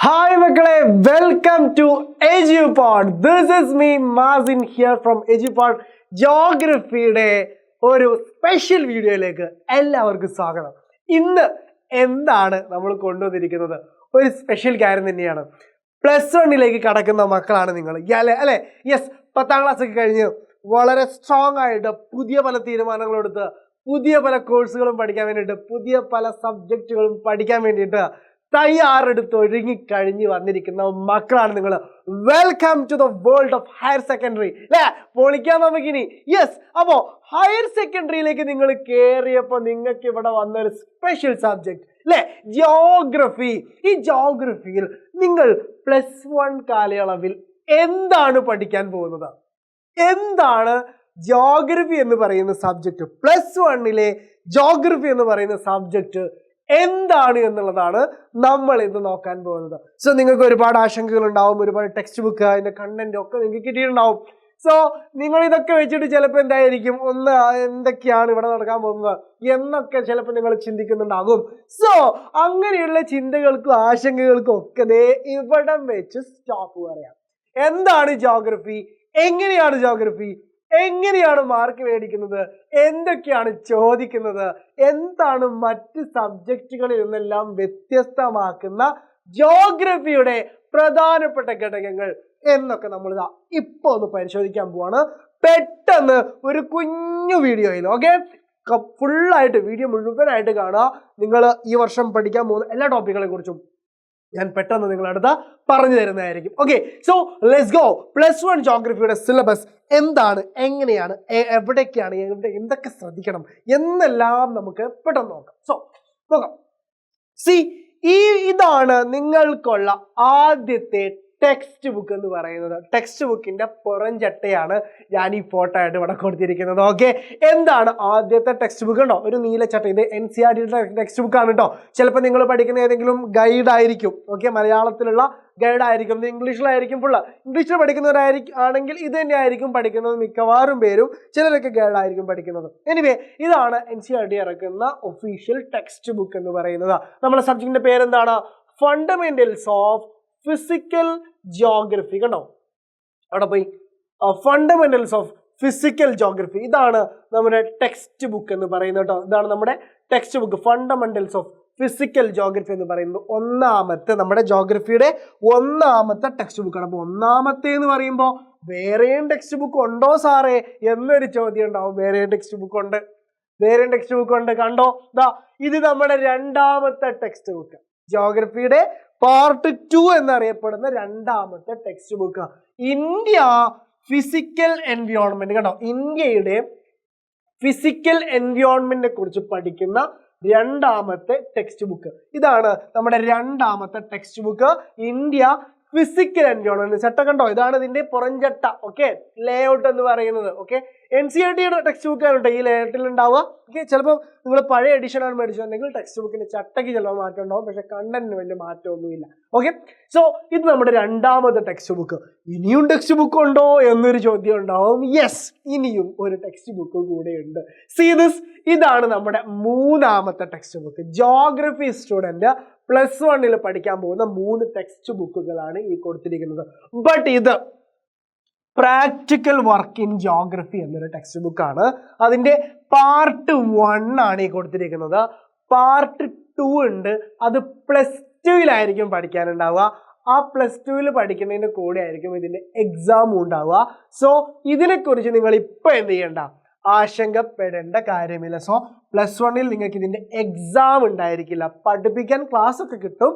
Hi മക്കളെ, welcome to Edupod. This is me Mazin here from Edupod. ജോഗ്രഫിയുടെ ഒരു special വീഡിയോയിലേക്ക് എല്ലാവർക്കും സ്വാഗതം. ഇന്ന് എന്താണ് നമ്മൾ കൊണ്ടുവന്നിരിക്കുന്നത്? ഒരു സ്പെഷ്യൽ കാര്യം തന്നെയാണ്. +1 കടക്കുന്ന മക്കളാണ് നിങ്ങൾ അല്ലേ? യെസ്, 10ാം ക്ലാസ് ഒക്കെ കഴിഞ്ഞ് വളരെ സ്ട്രോങ് ആയിട്ട് പുതിയ പല തീരുമാനങ്ങളെടുത്ത് പുതിയ പല കോഴ്സുകളും പഠിക്കാൻ വേണ്ടിയിട്ട് പുതിയ പല സബ്ജക്റ്റുകളും പഠിക്കാൻ വേണ്ടിയിട്ട് തയ്യാറെടുത്ത് ഒരുങ്ങിക്കഴിഞ്ഞ് വന്നിരിക്കുന്ന മക്കളാണ് നിങ്ങൾ. Welcome to the world of higher secondary അല്ലേ? പൊളിക്കാൻ നമുക്കിനി. യെസ്, അപ്പോൾ ഹയർ സെക്കൻഡറിയിലേക്ക് നിങ്ങൾ കയറിയപ്പോൾ നിങ്ങൾക്ക് ഇവിടെ വന്ന ഒരു സ്പെഷ്യൽ സബ്ജക്റ്റ് അല്ലേ, ജിയോഗ്രഫി. ഈ ജിയോഗ്രഫിയിൽ നിങ്ങൾ +1 കാലയളവിൽ എന്താണ് പഠിക്കാൻ പോകുന്നത്? എന്താണ് ജിയോഗ്രഫി എന്ന് പറയുന്ന സബ്ജക്റ്റ്? +1 ജിയോഗ്രഫി എന്ന് പറയുന്ന സബ്ജക്റ്റ് എന്താണ് എന്നുള്ളതാണ് നമ്മൾ ഇന്ന് നോക്കാൻ പോകുന്നത്. സോ നിങ്ങൾക്ക് ഒരുപാട് ആശങ്കകൾ ഉണ്ടാവും, ഒരുപാട് ടെക്സ്റ്റ് ബുക്ക് അതിന്റെ കണ്ടന്റ് ഒക്കെ നിങ്ങൾക്ക് കിട്ടിയിട്ടുണ്ടാവും. സോ നിങ്ങൾ ഇതൊക്കെ വെച്ചിട്ട് ചിലപ്പോൾ എന്തായിരിക്കും, എന്തൊക്കെയാണ് ഇവിടെ നടക്കാൻ പോകുന്നത് എന്നൊക്കെ ചിലപ്പോൾ നിങ്ങൾ ചിന്തിക്കുന്നുണ്ടാകും. സോ അങ്ങനെയുള്ള ചിന്തകൾക്കും ആശങ്കകൾക്കും ഒക്കെ ഇവിടം വെച്ച് സ്റ്റോപ്പ് പറയാം. എന്താണ് ജിയോഗ്രഫി, എങ്ങനെയാണ് ജിയോഗ്രഫി, എങ്ങനെയാണ് മാർക്ക് മേടിക്കുന്നത്, എന്തൊക്കെയാണ് ചോദിക്കുന്നത്, എന്താണ് മറ്റ് സബ്ജക്റ്റുകളിൽ നിന്നെല്ലാം വ്യത്യസ്തമാക്കുന്ന ജിയോഗ്രഫിയുടെ പ്രധാനപ്പെട്ട ഘടകങ്ങൾ എന്നൊക്കെ നമ്മൾ ഇപ്പൊ ഒന്ന് പരിശോധിക്കാൻ പോവാണ്. പെട്ടെന്ന് ഒരു കുഞ്ഞു വീഡിയോയിൽ, ഓക്കെ, ഫുള്ളായിട്ട് വീഡിയോ മുഴുവനായിട്ട് കാണുക. നിങ്ങൾ ഈ വർഷം പഠിക്കാൻ പോകുന്ന എല്ലാ ടോപ്പിക്കുകളെ കുറിച്ചും ഞാൻ പെട്ടെന്ന് നിങ്ങളടുത്ത് പറഞ്ഞു തരുന്നതായിരിക്കും. Okay, so let's go. +1 ജിയോഗ്രഫിയുടെ സിലബസ് എന്താണ്, എങ്ങനെയാണ്, എവിടേക്കാണ്, എന്തൊക്കെ ശ്രദ്ധിക്കണം എന്നെല്ലാം നമുക്ക് പെട്ടെന്ന് നോക്കാം. സോ നോക്കാം. ഇതാണ് നിങ്ങൾക്കുള്ള ആദ്യത്തെ ടെക്സ്റ്റ് ബുക്ക് എന്ന് പറയുന്നത്. ടെക്സ്റ്റ് ബുക്കിന്റെ പുറംചട്ടയാണ് ഞാൻ ഈ ഫോട്ടോ ആയിട്ട് ഇവിടെ കൊടുത്തിരിക്കുന്നത്. ഓക്കെ, എന്താണ് ആദ്യത്തെ ടെക്സ്റ്റ് ബുക്ക്? ഉണ്ടോ ഒരു നീലച്ചട്ട? ഇത് NCERTയുടെ ടെക്സ്റ്റ് ബുക്കാണ് കേട്ടോ. ചിലപ്പോൾ നിങ്ങൾ പഠിക്കുന്ന ഏതെങ്കിലും ഗൈഡ് ആയിരിക്കും, ഓക്കെ, മലയാളത്തിലുള്ള ഗൈഡ് ആയിരിക്കും, ഇംഗ്ലീഷിലായിരിക്കും. ഇംഗ്ലീഷിൽ പഠിക്കുന്നവരാണെങ്കിൽ ഇത് തന്നെ ആയിരിക്കും പഠിക്കുന്നത് മിക്കവാറും പേരും. ചിലരൊക്കെ ഗൈഡ് ആയിരിക്കും പഠിക്കുന്നത്. എനിവേ, ഇതാണ് NCERT ഇറക്കുന്ന ഒഫീഷ്യൽ ടെക്സ്റ്റ് ബുക്ക് എന്ന് പറയുന്നത്. നമ്മുടെ സബ്ജക്റ്റിന്റെ പേരെന്താണ്? Fundamentals of physical geography. കണ്ടോ അവിടെ പോയി, ഫണ്ടമെന്റൽസ് ഓഫ് ഫിസിക്കൽ ജിയോഗ്രഫി. ഇതാണ് നമ്മുടെ ടെക്സ്റ്റ് ബുക്ക് എന്ന് പറയുന്നത് കേട്ടോ. ഇതാണ് നമ്മുടെ text book, fundamentals of physical geography എന്ന് പറയുന്നത്. നമ്മുടെ ജിയോഗ്രഫിയുടെ ഒന്നാമത്തെ ടെക്സ്റ്റ് ബുക്കാണ്. അപ്പോൾ ഒന്നാമത്തെ എന്ന് പറയുമ്പോൾ വേറെയും ടെക്സ്റ്റ് ബുക്ക് ഉണ്ടോ സാറേ എന്നൊരു ചോദ്യം ഉണ്ടാവും. വേറെയും ടെക്സ്റ്റ് ബുക്ക് ഉണ്ട്. കണ്ടോ, ഇത് നമ്മുടെ രണ്ടാമത്തെ ടെക്സ്റ്റ് ബുക്ക്, ജിയോഗ്രഫിയുടെ പാർട്ട് 2 എന്നറിയപ്പെടുന്ന രണ്ടാമത്തെ text book. India physical environment. കണ്ടോ, ഇന്ത്യയുടെ ഫിസിക്കൽ എൻവയോൺമെന്റിനെ കുറിച്ച് പഠിക്കുന്ന രണ്ടാമത്തെ ടെക്സ്റ്റ് ബുക്ക്. ഇതാണ് നമ്മുടെ രണ്ടാമത്തെ text book, India physical environment. ചട്ട കണ്ടോ, ഇതാണ് ഇതിന്റെ പുറംചട്ട. ഓക്കെ, ലേഔട്ട് എന്ന് പറയുന്നത്. ഓക്കെ, NCERTയുടെ ടെക്സ്റ്റ് ബുക്കാണ് ഈ ലേഔട്ടിൽ ഉണ്ടാവുക. ഓക്കെ, ചിലപ്പോൾ നിങ്ങൾ പഴയ എഡിഷനാണ് മേടിച്ചിട്ടുണ്ടെങ്കിൽ ടെക്സ്റ്റ് ബുക്കിന്റെ ചട്ടയ്ക്ക് ചിലപ്പോൾ മാറ്റം ഉണ്ടാവും, പക്ഷെ കണ്ടന്റിന് വലിയ മാറ്റമൊന്നുമില്ല. ഓക്കെ, സോ ഇത് നമ്മുടെ രണ്ടാമത്തെ ടെക്സ്റ്റ് ബുക്ക്. ഇനിയും ടെക്സ്റ്റ് ബുക്ക് ഉണ്ടോ എന്നൊരു ചോദ്യം ഉണ്ടാവും. യെസ്, ഇനിയും ഒരു ടെക്സ്റ്റ് ബുക്ക് കൂടെയുണ്ട്. ഇതാണ് നമ്മുടെ മൂന്നാമത്തെ ടെക്സ്റ്റ് ബുക്ക്. ജിയോഗ്രഫി സ്റ്റുഡന്റ് +1 പഠിക്കാൻ പോകുന്ന 3 ടെക്സ്റ്റ് ബുക്കുകളാണ് ഈ കൊടുത്തിരിക്കുന്നത്. ബട്ട് ഇത് പ്രാക്ടിക്കൽ വർക്ക് ഇൻ ജിയോഗ്രഫി എന്നൊരു ടെക്സ്റ്റ് ബുക്കാണ്. അതിന്റെ പാർട്ട് 1 ആണ് ഈ കൊടുത്തിരിക്കുന്നത്. പാർട്ട് 2 ഉണ്ട്, അത് +2 പഠിക്കാനുണ്ടാവുക. ആ +2 പഠിക്കുന്നതിന്റെ കൂടെ ആയിരിക്കും ഇതിന്റെ എക്സാമും ഉണ്ടാവുക. സോ ഇതിനെക്കുറിച്ച് നിങ്ങൾ ഇപ്പൊ എന്ത് ചെയ്യണ്ട, ആശങ്കപ്പെടേണ്ട കാര്യമില്ല. സോ +1 നിങ്ങൾക്ക് ഇതിന്റെ എക്സാം ഉണ്ടായിരിക്കില്ല. പഠിപ്പിക്കാൻ ക്ലാസ് ഒക്കെ കിട്ടും.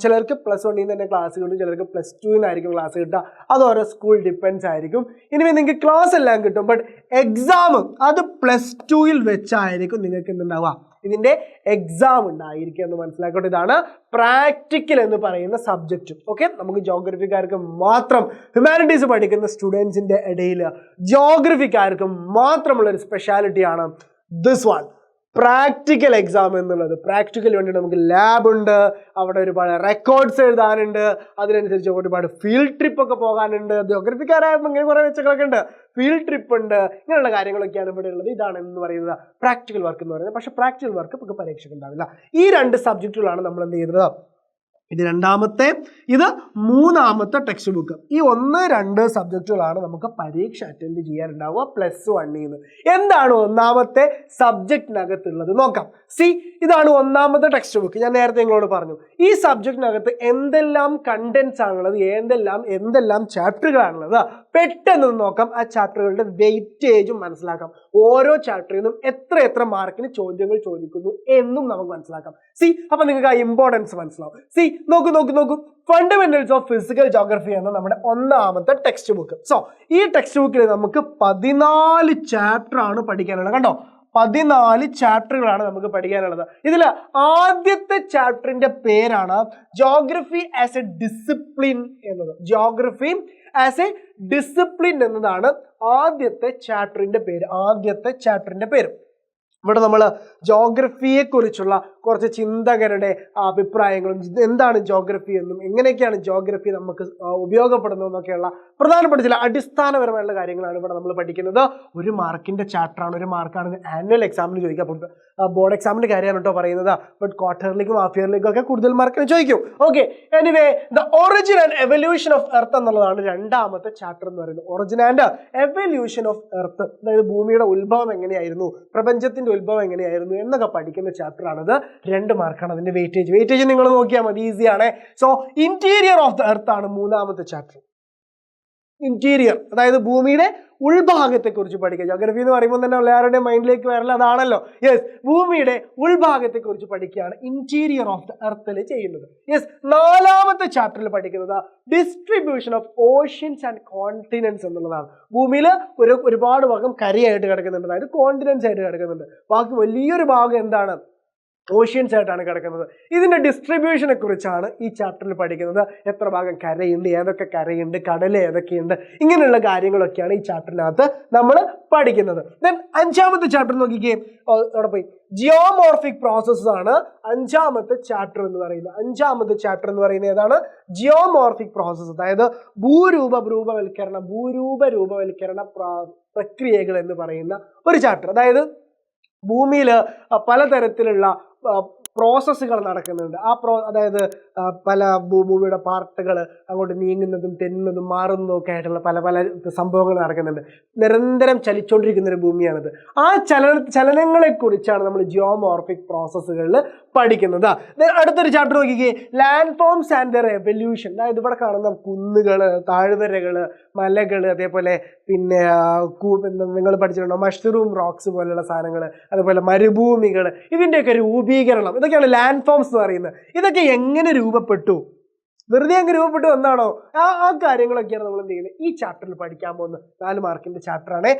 ചിലർക്ക് +1 തന്നെ ക്ലാസ് കിട്ടും, ചിലർക്ക് +2 ക്ലാസ് കിട്ടുക. അത് ഓരോ സ്കൂൾ ഡിപ്പെൻസ് ആയിരിക്കും. ഇനി നിങ്ങൾക്ക് ക്ലാസ് എല്ലാം കിട്ടും, ബട്ട് എക്സാം അത് +2 വെച്ചായിരിക്കും നിങ്ങൾക്ക് എന്തുണ്ടാവുക, ഇതിന്റെ എക്സാം ഉണ്ടായിരിക്കും എന്ന് മനസ്സിലാക്കട്ടെ. ഇതാണ് പ്രാക്ടിക്കൽ എന്ന് പറയുന്ന സബ്ജക്റ്റ്. ഓക്കെ, നമുക്ക് ജിയോഗ്രഫിക്കാർക്ക് മാത്രം, ഹ്യൂമാനിറ്റീസ് പഠിക്കുന്ന സ്റ്റുഡൻസിന്റെ ഇടയിൽ ജിയോഗ്രഫിക്കാർക്ക് മാത്രമുള്ള ഒരു സ്പെഷ്യാലിറ്റിയാണ് ദിസ് വൺ, പ്രാക്ടിക്കൽ എക്സാം എന്നുള്ളത്. പ്രാക്ടിക്കൽ വേണ്ടി നമുക്ക് ലാബ് ഉണ്ട്, അവിടെ ഒരുപാട് റെക്കോർഡ്സ് എഴുതാനുണ്ട്, അതിനനുസരിച്ച് ഒരുപാട് ഫീൽഡ് ട്രിപ്പ് ഒക്കെ പോകാനുണ്ട്. ജിയോഗ്രഫിക്കാരായപ്പോൾ ഇങ്ങനെ കുറെ വെച്ചകളൊക്കെ ഉണ്ട്, ഫീൽഡ് ട്രിപ്പ് ഉണ്ട്, ഇങ്ങനെയുള്ള കാര്യങ്ങളൊക്കെയാണ് ഇവിടെ ഉള്ളത്. ഇതാണ് എന്ന് പറയുന്നത് പ്രാക്ടിക്കൽ വർക്ക് എന്ന് പറയുന്നത്. പക്ഷെ പ്രാക്ടിക്കൽ വർക്ക് നമുക്ക് പരീക്ഷയ്ക്ക് ഉണ്ടാവില്ല. ഈ 2 സബ്ജക്റ്റുകളാണ് നമ്മൾ എന്ത് ചെയ്യുന്നത്, ഇത് രണ്ടാമത്തെ, ഇത് മൂന്നാമത്തെ ടെക്സ്റ്റ് ബുക്ക്. ഈ 1, 2 സബ്ജക്റ്റുകളാണ് നമുക്ക് പരീക്ഷ അറ്റൻഡ് ചെയ്യാനുണ്ടാവുക +1 നിന്ന്. എന്താണ് ഒന്നാമത്തെ സബ്ജക്റ്റിനകത്തുള്ളത് നോക്കാം. ഇതാണ് ഒന്നാമത്തെ ടെക്സ്റ്റ് ബുക്ക്. ഞാൻ നേരത്തെ നിങ്ങളോട് പറഞ്ഞു ഈ സബ്ജക്റ്റിനകത്ത് എന്തെല്ലാം കണ്ടന്റ്സ് ആണുള്ളത്, എന്തെല്ലാം ചാപ്റ്ററുകളാണുള്ളത്. പെട്ടെന്ന് നോക്കാം, ആ ചാപ്റ്ററുകളുടെ വെയിറ്റേജും മനസ്സിലാക്കാം. ഓരോ ചാപ്റ്ററിൽ നിന്നും എത്ര മാർക്കിന് ചോദ്യങ്ങൾ ചോദിക്കുന്നു എന്നും നമുക്ക് മനസ്സിലാക്കാം. അപ്പൊ നിങ്ങൾക്ക് ആ ഇമ്പോർട്ടൻസ് മനസ്സിലാവും. നോക്കൂ ഫണ്ടമെന്റൽസ് ഓഫ് ഫിസിക്കൽ ജോഗ്രഫി എന്ന നമ്മുടെ ഒന്നാമത്തെ ടെക്സ്റ്റ് ബുക്ക്. ഈ ടെക്സ്റ്റ് ബുക്കിൽ നമുക്ക് 14 ചാപ്റ്റർ ആണ് പഠിക്കാനുള്ളത്. കണ്ടോ, 14 ചാപ്റ്ററുകളാണ് നമുക്ക് പഠിക്കാനുള്ളത്. ഇതിൽ ആദ്യത്തെ ചാപ്റ്ററിന്റെ പേരാണ് ജോഗ്രഫി ആസ് എ ഡിസിപ്ലിൻ എന്നത്. ജോഗ്രഫി ആസ് എ ഡിസിപ്ലിൻ എന്നതാണ് ആദ്യത്തെ ചാപ്റ്ററിന്റെ പേര്. ഇവിടെ നമ്മൾ ജോഗ്രഫിയെ കുറിച്ചുള്ള കുറച്ച് ചിന്തകരുടെ അഭിപ്രായങ്ങളും എന്താണ് ജോഗ്രഫി എന്നും എങ്ങനെയൊക്കെയാണ് ജോഗ്രഫി നമുക്ക് ഉപയോഗപ്പെടുന്നതെന്നൊക്കെയുള്ള പ്രധാനപ്പെട്ട ചില അടിസ്ഥാനപരമായുള്ള കാര്യങ്ങളാണ് ഇവിടെ നമ്മൾ പഠിക്കുന്നത്. 1 മാർക്കിന്റെ ചാപ്റ്ററാണ്, 1 മാർക്കാണ് ആനുവൽ എക്സാമിന് ചോദിക്കാം. ബോർഡ് എക്സാമിന്റെ കാര്യമാണ് കേട്ടോ പറയുന്നത്. ബട്ട് ക്വാർട്ടർലിക്കും ഹാഫ് ഇയർലിക്കും ഒക്കെ കൂടുതൽ മാർക്കിന് ചോദിക്കും. Okay, anyway the origin and evolution of earth എന്നുള്ളതാണ് രണ്ടാമത്തെ ചാപ്റ്റർ എന്ന് പറയുന്നത്. Origin and evolution of earth, അതായത് ഭൂമിയുടെ ഉത്ഭവം എങ്ങനെയായിരുന്നു, പ്രപഞ്ചത്തിന്റെ ഉത്ഭവം എങ്ങനെയായിരുന്നു എന്നൊക്കെ പഠിക്കുന്ന ചാപ്റ്റർ ആണത്. 2 മാർക്കാണ് അതിന്റെ വെയിറ്റേജ് നിങ്ങൾ നോക്കിയാൽ മതി, ഈസിയാണ്. ഇന്റീരിയർ ഓഫ് ദ എർത്ത് ആണ് മൂന്നാമത്തെ ചാപ്റ്റർ. ഇന്റീരിയർ, അതായത് ഭൂമിയുടെ ഉൾഭാഗത്തെ കുറിച്ച് പഠിക്കുക. ജോഗ്രഫി എന്ന് പറയുമ്പോൾ തന്നെ എല്ലാവരുടെയും മൈൻഡിലേക്ക് വരല അതാണല്ലോ. ഭൂമിയുടെ ഉൾഭാഗത്തെ കുറിച്ച് പഠിക്കുകയാണ് ഇന്റീരിയർ ഓഫ് ദ എർത്തിൽ ചെയ്യുന്നത്. നാലാമത്തെ ചാപ്റ്ററിൽ പഠിക്കുന്നത് distribution of oceans and continents എന്നുള്ളതാണ്. ഭൂമിയിൽ ഒരുപാട് ഭാഗം കരയായിട്ട് കിടക്കുന്നുണ്ട്, അതായത് കോണ്ടിനെന്റ്സ് ആയിട്ട് കിടക്കുന്നുണ്ട്. ബാക്കി വലിയൊരു ഭാഗം എന്താണ്, ഓഷ്യൻസ് ആയിട്ടാണ് കിടക്കുന്നത്. ഇതിന്റെ ഡിസ്ട്രിബ്യൂഷനെ കുറിച്ചാണ് ഈ ചാപ്റ്ററിൽ പഠിക്കുന്നത്. എത്ര ഭാഗം കരയുണ്ട്, ഏതൊക്കെ കരയുണ്ട്, കടൽ ഏതൊക്കെയുണ്ട്, ഇങ്ങനെയുള്ള കാര്യങ്ങളൊക്കെയാണ് ഈ ചാപ്റ്ററിനകത്ത് നമ്മൾ പഠിക്കുന്നത്. ദെൻ 5ാമത്തെ ചാപ്റ്റർ നോക്കിക്കേ, അവിടെ പോയി ജിയോമോർഫിക് പ്രോസസ്സസ് ആണ് 5ാമത്തെ ചാപ്റ്റർ എന്ന് പറയുന്നത്. 5ാമത്തെ ചാപ്റ്റർ എന്ന് പറയുന്നത് ഏതാണ്, ജിയോമോർഫിക് പ്രോസസ്സ്, അതായത് രൂപവൽക്കരണ പ്രക്രിയകൾ എന്ന് പറയുന്ന ഒരു ചാപ്റ്റർ. അതായത് ഭൂമിയിൽ പലതരത്തിലുള്ള പ്രോസസ്സുകൾ നടക്കുന്നുണ്ട്. അതായത് പല ഭൂമിയുടെ പാർട്ടുകൾ അങ്ങോട്ട് നീങ്ങുന്നതും തെന്നുന്നതും മാറുന്നതും ഒക്കെ ആയിട്ടുള്ള പല സംഭവങ്ങൾ നടക്കുന്നുണ്ട്. നിരന്തരം ചലിച്ചുകൊണ്ടിരിക്കുന്ന ഒരു ഭൂമിയാണിത്. ആ ചലനങ്ങളെ കുറിച്ചാണ് നമ്മൾ ജിയോമോർഫിക് പ്രോസസ്സുകളിൽ പഠിക്കുന്നത്. അടുത്തൊരു ചാപ്റ്റർ നോക്കിക്കേ, land forms and their evolution. അതായത് ഇവിടെ കാണുന്ന കുന്നുകൾ, താഴ്വരകൾ, മലകൾ, അതേപോലെ പിന്നെ നിങ്ങൾ പഠിച്ചിട്ടുണ്ടോ മഷ്റൂം റോക്സ് പോലുള്ള സാധനങ്ങൾ, അതുപോലെ മരുഭൂമികൾ, ഇതിൻ്റെയൊക്കെ രൂപീകരണം, ഇതൊക്കെയാണ് ലാൻഡ് ഫോംസ് എന്ന് പറയുന്നത്. ഇതൊക്കെ എങ്ങനെ രൂപപ്പെട്ടു, വെറുതെ അങ്ങ് രൂപപ്പെട്ടു എന്നാണോ, ആ കാര്യങ്ങളൊക്കെയാണ് നമ്മൾ എന്ത് ചെയ്യുന്നത് ഈ ചാപ്റ്ററിൽ പഠിക്കാൻ പോകുന്നത്. 4 മാർക്കിന്റെ ചാപ്റ്റർ ആണ്.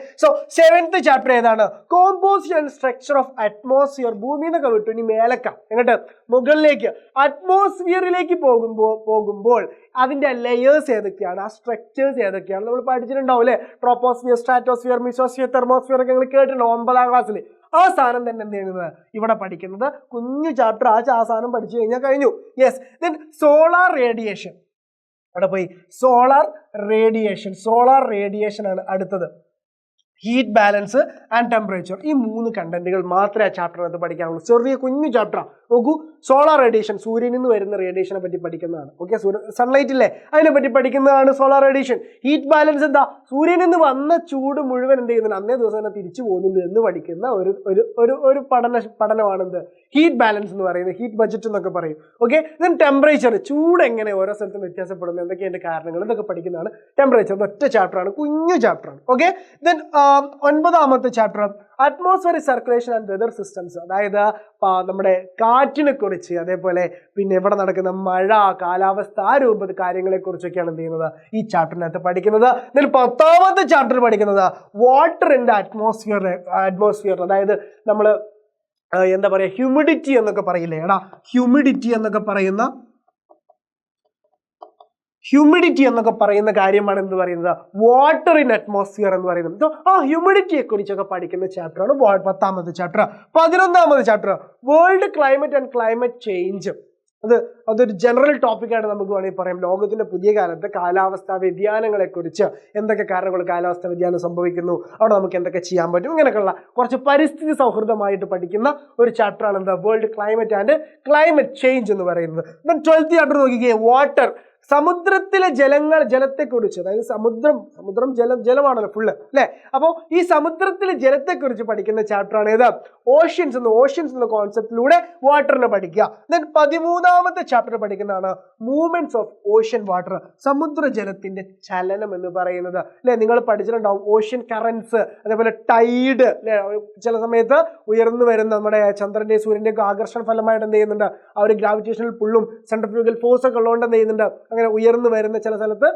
7th ചാപ്റ്റർ ഏതാണ്, composition and structure of atmosphere. ഭൂമിയിൽ നിന്നൊക്കെ വിട്ടു ഇനി മേലക്ക എങ്ങോട്ട്, മുകളിലേക്ക് അറ്റ്മോസ്ഫിയറിലേക്ക് പോകുമ്പോൾ അതിന്റെ ലെയേഴ്സ് ഏതൊക്കെയാണ്, ആ സ്ട്രക്ചേഴ്സ് ഏതൊക്കെയാണ് നമ്മൾ പഠിച്ചിട്ടുണ്ടാവും അല്ലെ. ട്രോപ്പോസ്ഫിയർ, സ്ട്രാറ്റോസ്ഫിയർ, മിസോസ്ഫിയർ, തെർമോസ്ഫിയർ ഒക്കെ നിങ്ങൾ കേട്ടിട്ടുണ്ടോ 9ാം ക്ലാസ്സിൽ. ആ സാധനം തന്നെ എന്ത് ചെയ്യുന്നത് ഇവിടെ പഠിക്കുന്നത്, കുഞ്ഞു ചാപ്റ്റർ. ആ സാധനം പഠിച്ചു കഴിഞ്ഞാൽ കഴിഞ്ഞു. Then solar radiation. അവിടെ പോയി സോളാർ റേഡിയേഷൻ ആണ് അടുത്തത്. Heat balance and temperature. ഈ 3 കണ്ടന്റുകൾ മാത്രമേ ആ ചാപ്റ്ററിനകത്ത് പഠിക്കാനുള്ളൂ. ചെറിയ കുഞ്ഞു ചാപ്റ്റർ. നോക്കൂ, സോളാർ റേഡിയേഷൻ, സൂര്യനിൽ നിന്ന് വരുന്ന റേഡിയേഷനെ പറ്റി പഠിക്കുന്നതാണ്. ഓക്കെ, സൺലൈറ്റ് ഇല്ലേ, അതിനെ പറ്റി പഠിക്കുന്നതാണ് സോളാർ റേഡിയേഷൻ. ഹീറ്റ് ബാലൻസ് എന്താ, സൂര്യനിൽ നിന്ന് വന്ന ചൂട് മുഴുവൻ എന്ത് ചെയ്യുന്നുണ്ട്, അന്നേ ദിവസം തന്നെ തിരിച്ചു പോകുന്നുണ്ട് എന്ന് പഠിക്കുന്ന ഒരു പഠനമാണെന്ത് ഹീറ്റ് ബാലൻസ് എന്ന് പറയുന്നത്, ഹീറ്റ് ബജറ്റ് എന്നൊക്കെ പറയും. ഓക്കെ, ദെൻ ടെമ്പറേച്ചർ, ചൂട് എങ്ങനെ ഓരോ സ്ഥലത്തും വ്യത്യാസപ്പെടുന്നു, എന്തൊക്കെയാണ് കാരണങ്ങൾ, ഇതൊക്കെ പഠിക്കുന്നതാണ് ടെമ്പറേച്ചർ. ഒറ്റ ചാപ്റ്ററാണ്, കുഞ്ഞു ചാപ്റ്ററാണ്. ഓക്കെ, ദെൻ 9ാമത്തെ chapter atmospheric circulation and weather systems. അതായത് നമ്മുടെ കാറ്റിനെ കുറിച്ച്, അതേപോലെ പിന്നെ ഇവിടെ നടക്കുന്ന മഴ, കാലാവസ്ഥ, ആ രൂപത്തിൽ കാര്യങ്ങളെ കുറിച്ചൊക്കെയാണ് എന്ത് ചെയ്യുന്നത് ഈ ചാപ്റ്ററിനകത്ത് പഠിക്കുന്നത്. ദെൻ 10ാമത്തെ ചാപ്റ്റർ പഠിക്കുന്നത് വാട്ടർ ഇൻ ദ അറ്റ്മോസ്ഫിയർ. അതായത് നമ്മൾ എന്താ പറയുക, ഹ്യൂമിഡിറ്റി എന്നൊക്കെ പറയില്ലേ എടാ, ഹ്യൂമിഡിറ്റി എന്നൊക്കെ പറയുന്ന കാര്യമാണ് എന്ത് പറയുന്നത്, വാട്ടർ ഇൻ അറ്റ്മോസ്ഫിയർ എന്ന് പറയുന്നത്. ആ ഹ്യൂമിഡിറ്റിയെ കുറിച്ചൊക്കെ പഠിക്കുന്ന ചാപ്റ്ററാണ് 10ാമത്തെ ചാപ്റ്റർ. 11ാമത്തെ chapter world climate and climate change. അതൊരു ജനറൽ ടോപ്പിക്കായിട്ട് നമുക്ക് വേണമെങ്കിൽ പറയാം. ലോകത്തിന്റെ പുതിയ കാലത്ത് കാലാവസ്ഥാ വ്യതിയാനങ്ങളെക്കുറിച്ച് എന്തൊക്കെ കാരണങ്ങൾ കാലാവസ്ഥാ വ്യതിയാനം സംഭവിക്കുന്നു, അവിടെ നമുക്ക് എന്തൊക്കെ ചെയ്യാൻ പറ്റും, ഇങ്ങനെയൊക്കെയുള്ള കുറച്ച് പരിസ്ഥിതി സൗഹൃദമായിട്ട് പഠിക്കുന്ന ഒരു ചാപ്റ്ററാണ് എന്താ world climate and climate change എന്ന് പറയുന്നത്. 12th ചാപ്റ്റർ നോക്കിക്കേ, വാട്ടർ, സമുദ്രത്തിലെ ജലത്തെക്കുറിച്ച്, അതായത് സമുദ്രം ജലമാണല്ലോ ഫുള്ള് അല്ലെ. അപ്പോൾ ഈ സമുദ്രത്തിലെ ജലത്തെക്കുറിച്ച് പഠിക്കുന്ന ചാപ്റ്ററാണ് ഏത് ഓഷ്യൻസ് എന്ന കോൺസെപ്റ്റിലൂടെ വാട്ടറിനെ പഠിക്കുക. ദെൻ 13th ചാപ്റ്റർ പഠിക്കുന്നതാണ് മൂവ്മെന്റ്സ് ഓഫ് ഓഷ്യൻ വാട്ടർ, സമുദ്രജലത്തിന്റെ ചലനം എന്ന് പറയുന്നത് അല്ലെ. നിങ്ങൾ പഠിച്ചിട്ടുണ്ടാവും ഓഷ്യൻ കറൻസ്, അതേപോലെ ടൈഡ് അല്ലെ. ചില സമയത്ത് ഉയർന്നു വരുന്ന നമ്മുടെ ചന്ദ്രന്റെ സൂര്യന്റെ ഒക്കെ ആകർഷണ ഫലമായിട്ട് എന്ത് ചെയ്യുന്നുണ്ട്, ആ ഒരു ഗ്രാവിറ്റേഷണൽ പുള്ളും സെൻട്രിഫ്യൂഗൽ ഫോഴ്സ് ഒക്കെ ഉള്ളതുകൊണ്ട് എന്ത് ചെയ്യുന്നുണ്ട്, അങ്ങനെ ഉയർന്നു വരുന്ന, ചില സ്ഥലത്ത്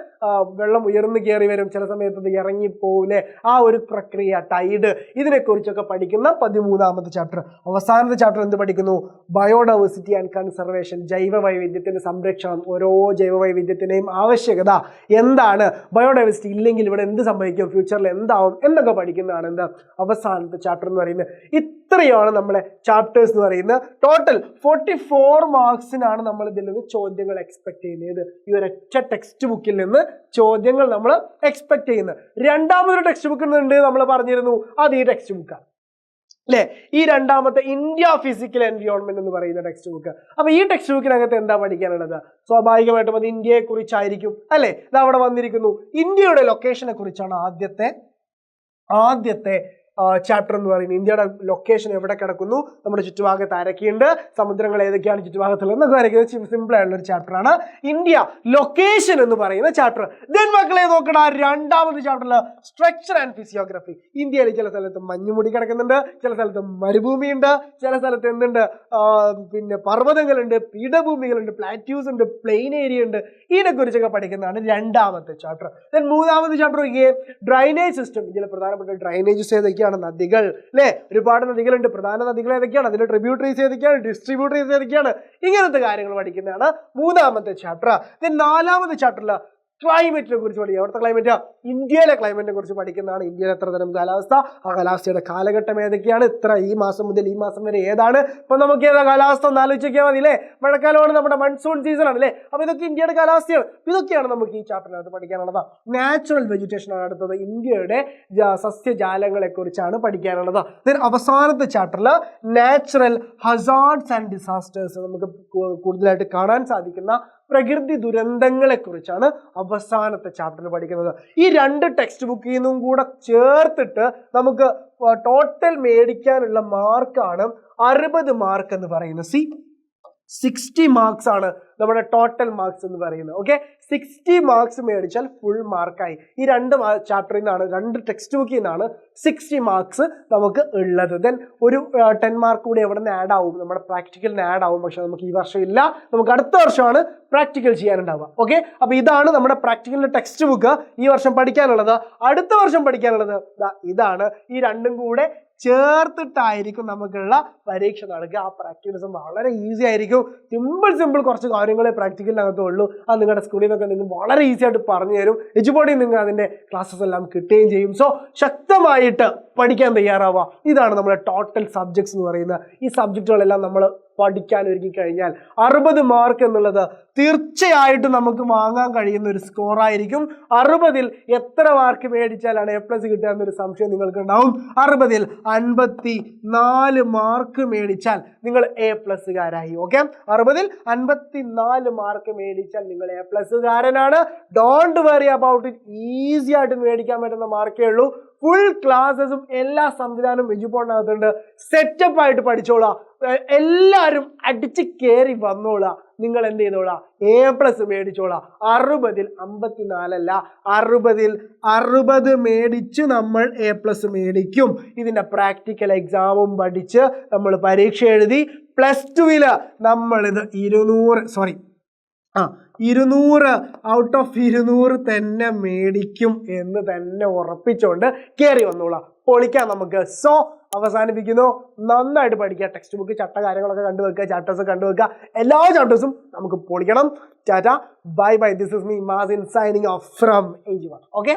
വെള്ളം ഉയർന്നു കയറി വരും, ചില സമയത്ത് ഇത് ഇറങ്ങിപ്പോവില്ലേ, ആ ഒരു പ്രക്രിയ ടൈഡ്, ഇതിനെക്കുറിച്ചൊക്കെ പഠിക്കുന്ന 13th ചാപ്റ്റർ. അവസാനത്തെ ചാപ്റ്റർ എന്ത് പഠിക്കുന്നു, ബയോഡൈവേഴ്സിറ്റി ആൻഡ് കൺസർവേഷൻ, ജൈവ വൈവിധ്യത്തിന്റെ സംരക്ഷണം, ഓരോ ജൈവ വൈവിധ്യത്തിന്റെയും ആവശ്യകത എന്താണ്, ബയോഡൈവേഴ്സിറ്റി ഇല്ലെങ്കിൽ ഇവിടെ എന്ത് സംഭവിക്കും, ഫ്യൂച്ചറിൽ എന്താവും എന്നൊക്കെ പഠിക്കുന്നതാണ് എന്താ അവസാനത്തെ ചാപ്റ്റർ എന്ന് പറയുന്നത്. ഇത്രയാണ് നമ്മളെ ചാപ്റ്റേഴ്സ് എന്ന് പറയുന്നത്. ടോട്ടൽ 44 മാർക്സിനാണ് നമ്മൾ ഇതിൽ നിന്ന് ചോദ്യങ്ങൾ എക്സ്പെക്ട് ചെയ്യുന്നത്. ഈ ഒരൊറ്റ ടെക്സ്റ്റ് ബുക്കിൽ നിന്ന് ചോദ്യങ്ങൾ നമ്മൾ എക്സ്പെക്ട് ചെയ്യുന്നത്. രണ്ടാമതൊരു ടെക്സ്റ്റ് ബുക്ക് ഉണ്ട്, നമ്മൾ പറഞ്ഞിരുന്നു, അത് ഈ ടെക്സ്റ്റ് ബുക്കാണ് അല്ലെ. ഈ രണ്ടാമത്തെ ഇന്ത്യ ഫിസിക്കൽ എൻവയോൺമെന്റ് എന്ന് പറയുന്ന ടെക്സ്റ്റ് ബുക്ക്. അപ്പൊ ഈ ടെക്സ്റ്റ് ബുക്കിനകത്ത് എന്താ പഠിക്കാനുള്ളത്, സ്വാഭാവികമായിട്ടും അത് ഇന്ത്യയെ കുറിച്ചായിരിക്കും അല്ലെ. ഇത് അവിടെ വന്നിരിക്കുന്നു, ഇന്ത്യയുടെ ലൊക്കേഷനെ കുറിച്ചാണ് ആദ്യത്തെ ചാപ്റ്റർ എന്ന് പറയുന്നത്. ഇന്ത്യയുടെ ലൊക്കേഷൻ എവിടെ കിടക്കുന്നു, നമ്മുടെ ചുറ്റുഭാഗത്ത് ആരൊക്കെയുണ്ട്, സമുദ്രങ്ങൾ ഏതൊക്കെയാണ് ചുറ്റുഭാഗത്തുള്ളത് എന്നൊക്കെ വരയ്ക്കുന്നത് സിമ്പിൾ ആയിട്ടുള്ള ഒരു ചാപ്റ്ററാണ് ഇന്ത്യ ലൊക്കേഷൻ എന്ന് പറയുന്ന ചാപ്റ്റർ. ദെൻ മക്കളെ നോക്കണ രണ്ടാമത്തെ ചാപ്റ്ററിൽ സ്ട്രക്ചർ ആൻഡ് ഫിസിയോഗ്രഫി. ഇന്ത്യയിൽ ചില സ്ഥലത്ത് മഞ്ഞുമുടി കിടക്കുന്നുണ്ട്, ചില സ്ഥലത്ത് മരുഭൂമിയുണ്ട്, ചില സ്ഥലത്ത് എന്തുണ്ട്, പിന്നെ പർവ്വതങ്ങളുണ്ട്, പീഠഭൂമികളുണ്ട്, പ്ലാറ്റ്യൂസ് ഉണ്ട്, പ്ലെയിൻ ഏരിയ ഉണ്ട്. ഇതിനെക്കുറിച്ചൊക്കെ പഠിക്കുന്നതാണ് രണ്ടാമത്തെ ചാപ്റ്റർ. ദെൻ മൂന്നാമത്തെ ചാപ്റ്റർ ഡ്രൈനേജ് സിസ്റ്റം. ഇതിലെ പ്രധാനപ്പെട്ട ഡ്രൈനേജസ് ഏതൊക്കെയാണ്, നദികൾ അല്ലെ. ഒരുപാട് നദികളുണ്ട്, പ്രധാന നദികൾ ഏതൊക്കെയാണ്, അതിന്റെ ട്രിബ്യൂട്ടറീസ് ഏതൊക്കെയാണ്, ഡിസ്ട്രിബ്യൂട്ടറീസ് ഏതൊക്കെയാണ്, ഇങ്ങനത്തെ കാര്യങ്ങൾ പഠിക്കുന്നതാണ് മൂന്നാമത്തെ ചാപ്റ്റർ. ദെൻ നാലാമത്തെ ചാപ്റ്ററിൽ ക്ലൈമറ്റിനെ കുറിച്ച് പഠിക്കുക. അവിടുത്തെ ക്ലൈമറ്റ്, ഇന്ത്യയിലെ ക്ലൈമറ്റിനെ കുറിച്ച് പഠിക്കുന്നതാണ്. ഇന്ത്യയിൽ എത്ര തരം കാലാവസ്ഥ, ആ കാലാവസ്ഥയുടെ കാലഘട്ടം ഏതൊക്കെയാണ്, ഈ മാസം മുതൽ ഈ മാസം വരെ ഏതാണ്. ഇപ്പൊ നമുക്ക് ഏതാ കാലാവസ്ഥ ഒന്ന് ആലോചിക്കാൻ മതി അല്ലേ. മഴക്കാലമാണ്, നമ്മുടെ മൺസൂൺ സീസൺ ആണ് അല്ലേ. അപ്പൊ ഇതൊക്കെ ഇന്ത്യയുടെ കാലാവസ്ഥയാണ്. ഇതൊക്കെയാണ് നമുക്ക് ഈ ചാപ്റ്ററിനകത്ത് പഠിക്കാനുള്ളത്. നാച്ചുറൽ വെജിറ്റേഷൻ ആണ് അടുത്തത്, ഇന്ത്യയുടെ സസ്യജാലങ്ങളെ കുറിച്ചാണ് പഠിക്കാനുള്ളത്. ദെൻ അവസാനത്തെ ചാപ്റ്ററിൽ നാച്ചുറൽ ഹസാർഡ്സ് ആൻഡ് ഡിസാസ്റ്റേഴ്സ്, നമുക്ക് കൂടുതലായിട്ട് കാണാൻ സാധിക്കുന്ന പ്രകൃതി ദുരന്തങ്ങളെ കുറിച്ചാണ് അവസാനത്തെ ചാപ്റ്ററിൽ പഠിക്കുന്നത്. ഈ രണ്ട് ടെക്സ്റ്റ് ബുക്കിൽ നിന്നും കൂടെ ചേർത്തിട്ട് നമുക്ക് ടോട്ടൽ മേടിക്കാനുള്ള മാർക്കാണ് 60 മാർക്ക് എന്ന് പറയുന്നത്. 60 മാർക്സ് ആണ് നമ്മുടെ ടോട്ടൽ മാർക്സ് എന്ന് പറയുന്നത്. ഓക്കെ, 60 മാർക്സ് മേടിച്ചാൽ ഫുൾ മാർക്കായി. ഈ രണ്ട് ചാപ്റ്ററിൽ നിന്നാണ്, രണ്ട് ടെക്സ്റ്റ് ബുക്കിൽ നിന്നാണ് 60 മാർക്സ് നമുക്ക് ഉള്ളത്. ദെൻ ഒരു 10 മാർക്ക് കൂടി എവിടെ നിന്ന് ആഡ് ആവും, നമ്മുടെ പ്രാക്ടിക്കലിന് ആഡ് ആവും. പക്ഷെ നമുക്ക് ഈ വർഷം ഇല്ല, നമുക്ക് അടുത്ത വർഷമാണ് പ്രാക്ടിക്കൽ ചെയ്യാനുണ്ടാവുക. ഓക്കെ, അപ്പൊ ഇതാണ് നമ്മുടെ പ്രാക്ടിക്കലിന്റെ ടെക്സ്റ്റ് ബുക്ക് ഈ വർഷം പഠിക്കാനുള്ളത്. അടുത്ത വർഷം പഠിക്കാനുള്ളത് ഇതാണ്. ഈ രണ്ടും കൂടെ ചേർത്തിട്ടായിരിക്കും നമുക്കുള്ള പരീക്ഷ നടക്കുക. ആ പ്രാക്ടിക്കലിസം വളരെ ഈസി ആയിരിക്കും. സിമ്പിൾ കുറച്ച് കാര്യങ്ങളെ പ്രാക്ടിക്കലിനകത്തുള്ളൂ. അത് നിങ്ങളുടെ സ്കൂളിൽ നിന്നൊക്കെ നിങ്ങൾ വളരെ ഈസി ആയിട്ട് പറഞ്ഞു തരും. എജുബോഡിയിൽ നിങ്ങൾ അതിന്റെ ക്ലാസ്സസ് എല്ലാം കിട്ടുകയും ചെയ്യും. സോ ശക്തമായിട്ട് പഠിക്കാൻ തയ്യാറാവുക. ഇതാണ് നമ്മുടെ ടോട്ടൽ സബ്ജക്ട്സ് എന്ന് പറയുന്നത്. ഈ സബ്ജക്റ്റുകളെല്ലാം നമ്മൾ പഠിക്കാൻ ഒരുങ്ങി കഴിഞ്ഞാൽ 60 മാർക്ക് എന്നുള്ളത് തീർച്ചയായിട്ടും നമുക്ക് വാങ്ങാൻ കഴിയുന്ന ഒരു സ്കോറായിരിക്കും. 60ൽ എത്ര മാർക്ക് മേടിച്ചാലാണ് A+ കിട്ടുക എന്നൊരു സംശയം നിങ്ങൾക്ക് ഉണ്ടാവും. 60ൽ 54 മാർക്ക് മേടിച്ചാൽ നിങ്ങൾ A+കാരായി. ഓക്കെ, 60ൽ 54 മാർക്ക് മേടിച്ചാൽ നിങ്ങൾ A+കാരനാണ്. Don't worry about it. Easy ആയിട്ട് മേടിക്കാൻ പറ്റുന്ന മാർക്കേ ഉള്ളൂ. ഫുൾ ക്ലാസ്സസും എല്ലാ സംവിധാനവും എജുബോർഡിനകത്തുണ്ട്. സെറ്റപ്പ് ആയിട്ട് പഠിച്ചോളാം. എല്ലാവരും അടിച്ച് കയറി വന്നോളാം. നിങ്ങൾ എന്ത് ചെയ്തോളാം, A+ മേടിച്ചോളാം. 60ൽ 54 അല്ല, 60ൽ 60 മേടിച്ച് നമ്മൾ A+ മേടിക്കും. ഇതിന്റെ പ്രാക്ടിക്കൽ എക്സാമും പഠിച്ച് നമ്മൾ പരീക്ഷ എഴുതി +2ൽ നമ്മളിത് 200 ഔട്ട് ഓഫ് 200 തന്നെ മേടിക്കും എന്ന് തന്നെ ഉറപ്പിച്ചുകൊണ്ട് കയറി വന്നോളാം. പൊളിക്കാം നമുക്ക്. സോ അവസാനിപ്പിക്കുന്നു. നന്നായിട്ട് പഠിക്കുക. ടെക്സ്റ്റ് ബുക്ക് ചട്ട കാര്യങ്ങളൊക്കെ കണ്ടുവെക്കുക, ചാപ്റ്റേഴ്സ് കണ്ടുവെക്കുക. എല്ലാ ചാപ്റ്റേഴ്സും നമുക്ക് പൊളിക്കണം. Tata, bye bye. This is me Mazin signing off from AG1. Okay.